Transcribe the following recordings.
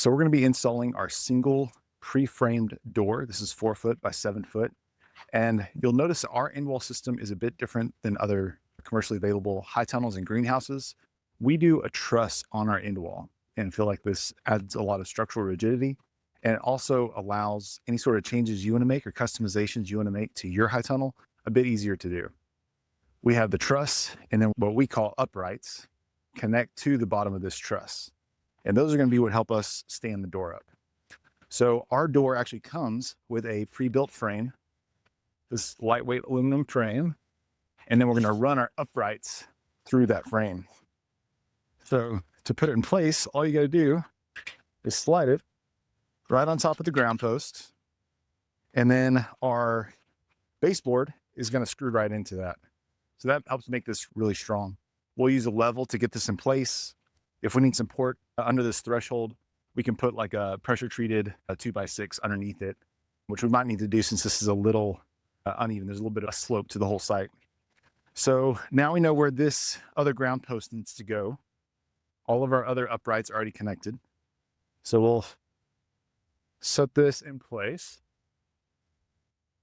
So we're going to be installing our single pre-framed door. This is 4 foot by 7 foot. And you'll notice our end wall system is a bit different than other commercially available high tunnels and greenhouses. We do a truss on our end wall and feel like this adds a lot of structural rigidity. And it also allows any sort of changes you want to make or customizations you want to make to your high tunnel a bit easier to do. We have the truss and then what we call uprights connect to the bottom of this truss. And those are going to be what help us stand the door up. So our door actually comes with a pre-built frame, this lightweight aluminum frame, and then we're going to run our uprights through that frame. So to put it in place, all you got to do is slide it right on top of the ground post. And then our baseboard is going to screw right into that. So that helps make this really strong. We'll use a level to get this in place. If we need support under this threshold, we can put like a pressure treated 2x6 underneath it, which we might need to do since this is a little uneven. There's a little bit of a slope to the whole site. So now we know where this other ground post needs to go. All of our other uprights are already connected. So we'll set this in place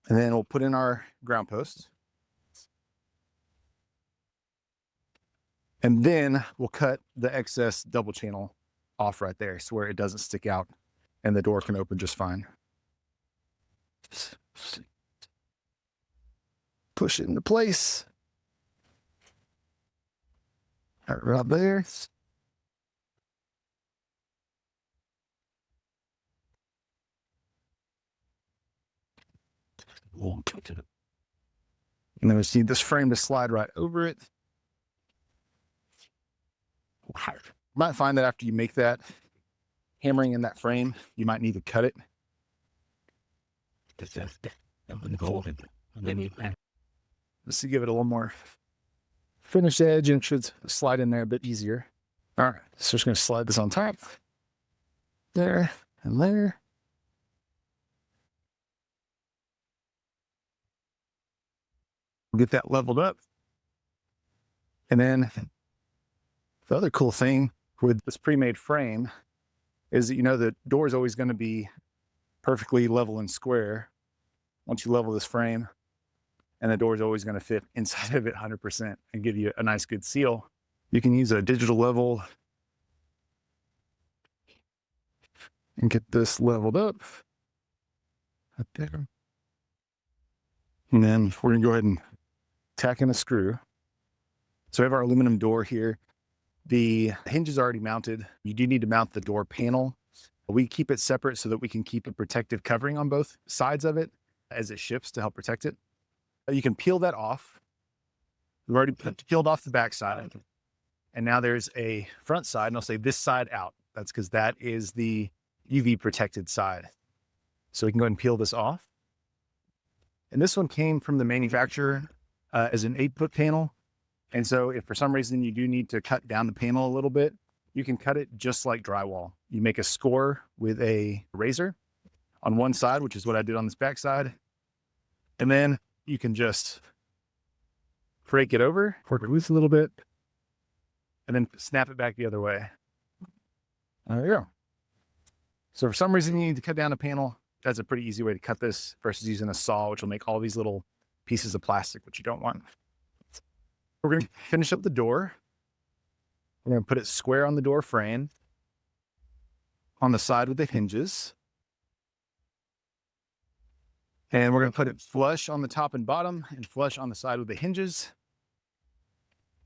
and then we'll put in our ground post. And then we'll cut the excess double channel off right there so where it doesn't stick out and the door can open just fine. Push it into place. Right there. And then we see this frame to slide right over it. You might find that after you make that, hammering in that frame, you might need to cut it. Just to give it a little more finished edge and should slide in there a bit easier. All right, so just going to slide this on top. There and there. We'll get that leveled up. And then the other cool thing with this pre-made frame is that you know the door is always going to be perfectly level and square once you level this frame, and the door is always going to fit inside of it 100% and give you a nice good seal. You can use a digital level and get this leveled up right there. And then we're going to go ahead and tack in a screw. So we have our aluminum door here. The hinge is already mounted. You do need to mount the door panel. We keep it separate so that we can keep a protective covering on both sides of it as it shifts to help protect it. You can peel that off. We've already peeled off the back side. And now there's a front side, and I'll say this side out. That's because that is the UV protected side. So we can go ahead and peel this off. And this one came from the manufacturer as an 8-foot panel. And so if for some reason you do need to cut down the panel a little bit, you can cut it just like drywall. You make a score with a razor on one side, which is what I did on this back side. And then you can just break it over, work it loose a little bit, and then snap it back the other way. There you go. So for some reason you need to cut down a panel, that's a pretty easy way to cut this versus using a saw, which will make all these little pieces of plastic, which you don't want. We're going to finish up the door. We're going to put it square on the door frame on the side with the hinges. And we're going to put it flush on the top and bottom and flush on the side with the hinges.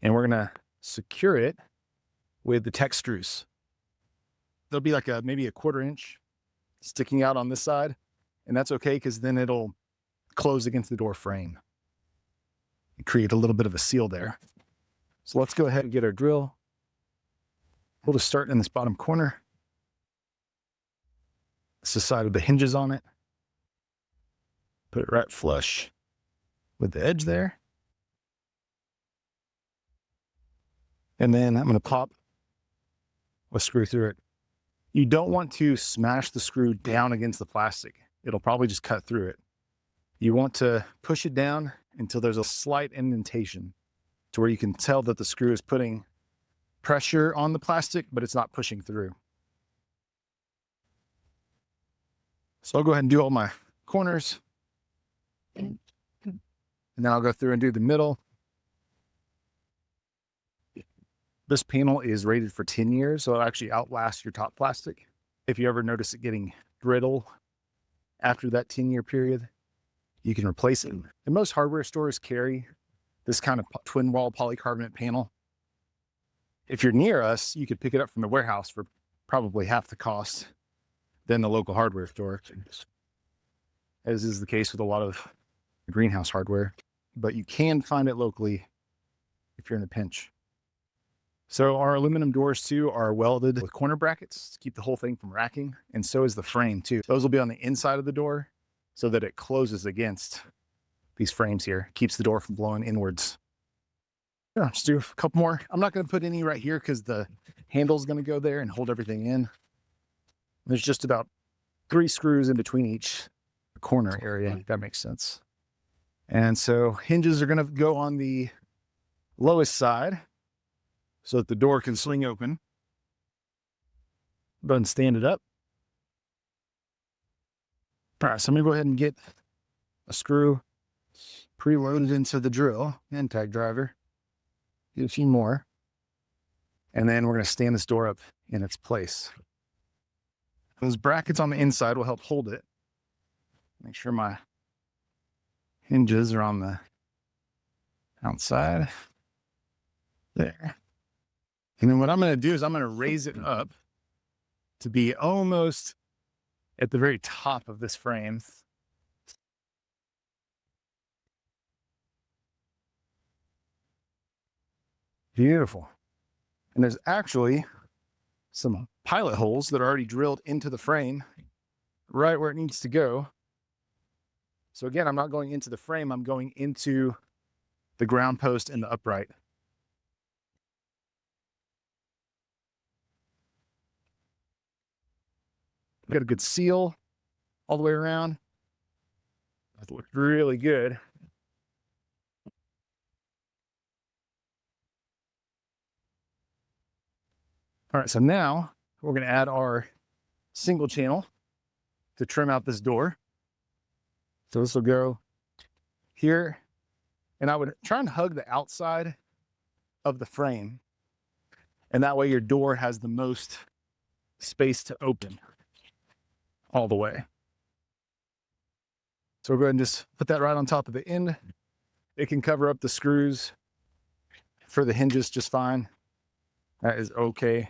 And we're going to secure it with the Tech screws. There'll be like maybe a 1/4 inch sticking out on this side. And that's okay because then it'll close against the door frame. Create a little bit of a seal there. So let's go ahead and get our drill. We'll just start in this bottom corner. This is the side with the hinges on it. Put it right flush with the edge there. And then I'm going to pop a screw through it. You don't want to smash the screw down against the plastic. It'll probably just cut through it. You want to push it down until there's a slight indentation to where you can tell that the screw is putting pressure on the plastic, but it's not pushing through. So I'll go ahead and do all my corners. And then I'll go through and do the middle. This panel is rated for 10 years, so it'll actually outlast your top plastic. If you ever notice it getting brittle after that 10-year period, you can replace it. And most hardware stores carry this kind of twin wall polycarbonate panel. If you're near us, you could pick it up from the warehouse for probably half the cost than the local hardware store, as is the case with a lot of greenhouse hardware. But you can find it locally if you're in a pinch. So our aluminum doors too are welded with corner brackets to keep the whole thing from racking. And so is the frame too. Those will be on the inside of the door so that it closes against these frames here. Keeps the door from blowing inwards. Yeah, just do a couple more. I'm not going to put any right here because the handle's going to go there and hold everything in. There's just about 3 screws in between each corner area, if that makes sense. And so hinges are going to go on the lowest side so that the door can swing open. Go ahead and stand it up. All right, so I'm gonna go ahead and get a screw preloaded into the drill and tag driver. Get a few more. And then we're gonna stand this door up in its place. Those brackets on the inside will help hold it. Make sure my hinges are on the outside. There. And then what I'm going to do is I'm going to raise it up to be almost at the very top of this frame. Beautiful. And there's actually some pilot holes that are already drilled into the frame right where it needs to go. So again, I'm not going into the frame, I'm going into the ground post and the upright. Got a good seal all the way around. That looks really good. All right, so now we're going to add our single channel to trim out this door. So this will go here, and I would try and hug the outside of the frame, and that way your door has the most space to open all the way. So we'll go ahead and just put that right on top of the end. It can cover up the screws for the hinges just fine. That is okay.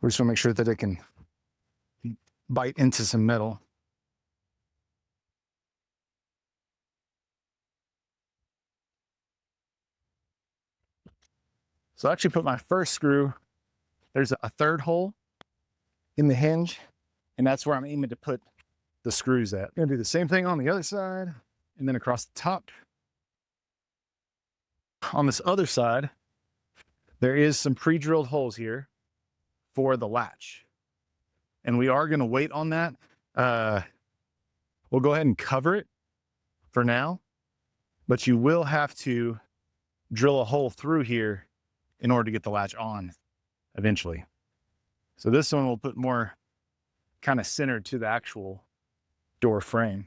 We just want to make sure that it can bite into some metal. So I actually put my first screw, there's a 3rd hole in the hinge, and that's where I'm aiming to put the screws at. I'm gonna do the same thing on the other side and then across the top. On this other side, there is some pre-drilled holes here for the latch. And we are gonna wait on that. We'll go ahead and cover it for now, but you will have to drill a hole through here in order to get the latch on eventually. So this one will put more kind of centered to the actual door frame.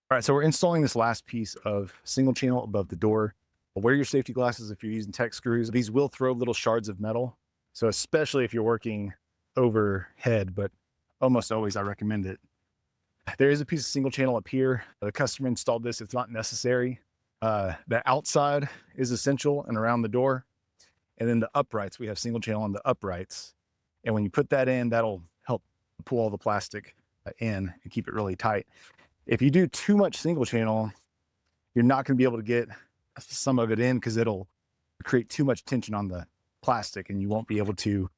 All right, so we're installing this last piece of single channel above the door. Wear your safety glasses if you're using tech screws. These will throw little shards of metal. So especially if you're working overhead, but almost always I recommend it. There is a piece of single channel up here. The customer installed this, it's not necessary. The outside is essential and around the door. And then the uprights, we have single channel on the uprights. And when you put that in, that'll help pull all the plastic in and keep it really tight. If you do too much single channel, you're not going to be able to get some of it in because it'll create too much tension on the plastic and you won't be able to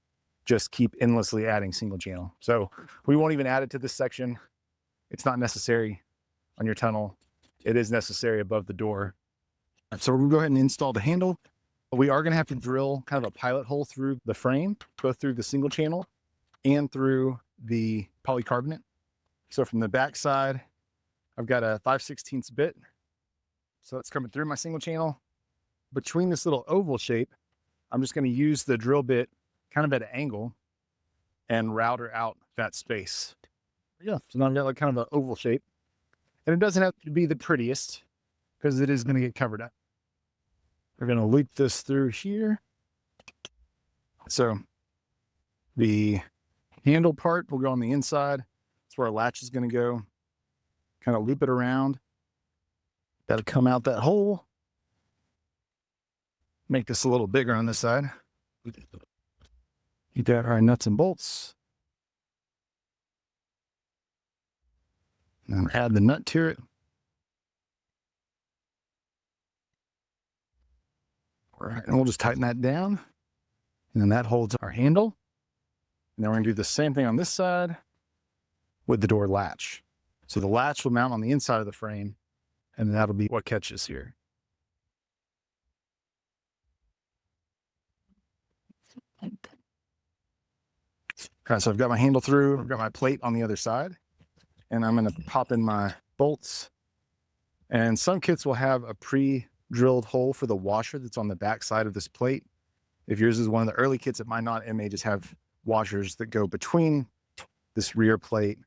just keep endlessly adding single channel. So we won't even add it to this section. It's not necessary on your tunnel. It is necessary above the door. So we're gonna go ahead and install the handle. We are gonna have to drill kind of a pilot hole through the frame, both through the single channel and through the polycarbonate. So from the back side, I've got a 5/16 bit. So it's coming through my single channel. Between this little oval shape, I'm just gonna use the drill bit kind of at an angle and router out that space. Yeah, so now I've got like kind of an oval shape. And it doesn't have to be the prettiest because it is going to get covered up. We're going to loop this through here. So the handle part will go on the inside. That's where our latch is going to go. Kind of loop it around. That'll come out that hole. Make this a little bigger on this side. Get that our nuts and bolts. And add the nut to it. All right, and we'll just tighten that down. And then that holds our handle. And then we're going to do the same thing on this side with the door latch. So the latch will mount on the inside of the frame, and that'll be what catches here. All right, so I've got my handle through, I've got my plate on the other side, and I'm going to pop in my bolts. And some kits will have a pre-drilled hole for the washer that's on the back side of this plate. If yours is one of the early kits, it might not. It may just have washers that go between this rear plate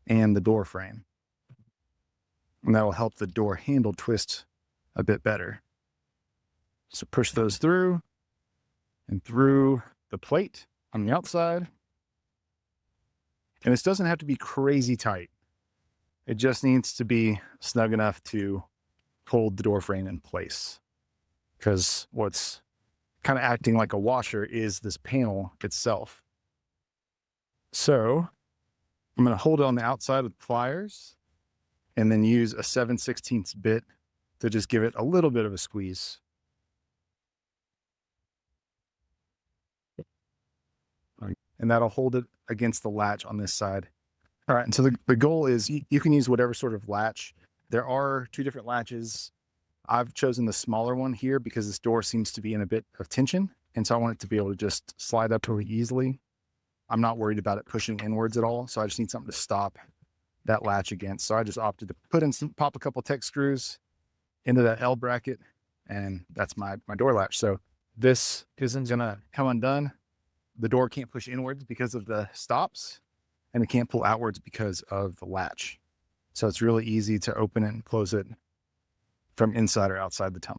and the door frame. And that will help the door handle twist a bit better. So push those through and through the plate on the outside. And this doesn't have to be crazy tight. It just needs to be snug enough to hold the door frame in place. Because what's kind of acting like a washer is this panel itself. So I'm going to hold it on the outside with pliers and then use a 7/16 bit to just give it a little bit of a squeeze. And that'll hold it against the latch on this side. All right, and so the goal is you can use whatever sort of latch. There are two different latches. I've chosen the smaller one here because this door seems to be in a bit of tension. And so I want it to be able to just slide up really easily. I'm not worried about it pushing inwards at all. So I just need something to stop that latch against. So I just opted to put in pop a couple Tech screws into that L bracket, and that's my door latch. So this isn't gonna come undone. The door can't push inwards because of the stops, and it can't pull outwards because of the latch. So it's really easy to open it and close it from inside or outside the tunnel.